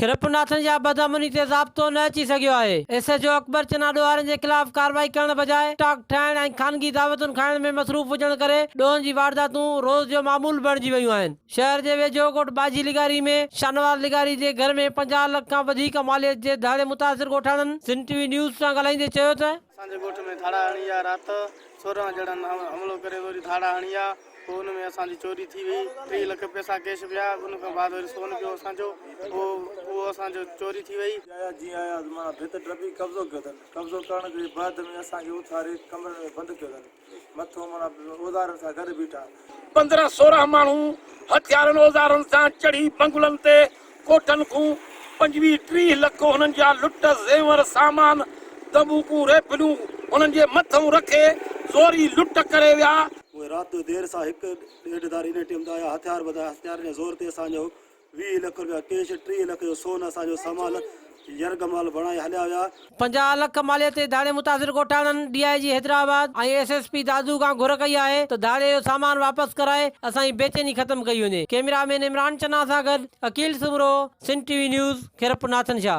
खिरपनाथन जा बदअमनी ते ज़ाब्तो न अची सघियो आहे। एसएचओ अकबर चना ॾोहारनि जे ख़िलाफ़ कार्रवाई करण बजाए स्टॉक ठाहिण ऐं ख़ानगी दावतुनि खाइण में मसरूफ़ हुजण करे ॾोहनि जी वारदातूं रोज़ जो मामूल बणिजी वियूं आहिनि। शहर जे वेझो कोट बाजी लिगारी में शानवार लिगारी जे घर में 50 लाख खां वधीक मालियत जे धाड़े मुतासिर ॻोठाणनि सिंध टीवी न्यूज़ सां ॻाल्हाईंदे चयो त असांजे ॻोठ में धाड़ा हणी आहे। राति 16 ॼणनि हमलो करे वरी धाड़ा हणी आहे। पोइ हुन में असांजी चोरी थी वई। 3 लाख पैसा कैश पिया। उन खां बाद वरी सोन पियो असांजो उहो असांजो चोरी थी वई। जीअं आया माना भित डबी कब्ज़ो कयो अथनि। कब्ज़ो करण जे बाद में असांखे उथारे कमरे में बंदि कयो अथनि। मथो माना औज़ारनि सां गॾु बीठा 15-16 माण्हू हथियारनि औज़ारनि सां चढ़ी बंगुलनि ते कोठनि खां 25-30 लख हुननि जा लुट ज़ेवर सामान दबूकूं रेफलूं हुननि जे मथां रखे ज़ोरी लुट करे विया। उहे राति जो देरि सां 1-1.5 धारी इन टाइम ते आया। हथियार ॿधाया। हथियार जे ज़ोर ते असांजो 20 लख रुपया कैश 30 लख जो सोन असांजो सामान यरगमाल बणाए हलिया विया। 50 लाख मालियत ते धाड़े मुतासिर ॻोठाणनि DIG हैदराबाद ऐं SSP दादू खां घुर कई आहे त धाड़े जो सामान वापसि कराए असांजी बेचैनी ख़तम कई वञे। कैमरामैन इमरान चना सां गॾु अकील सुमरो, सिंध टीवी न्यूज़, खिरपनाथन शाह।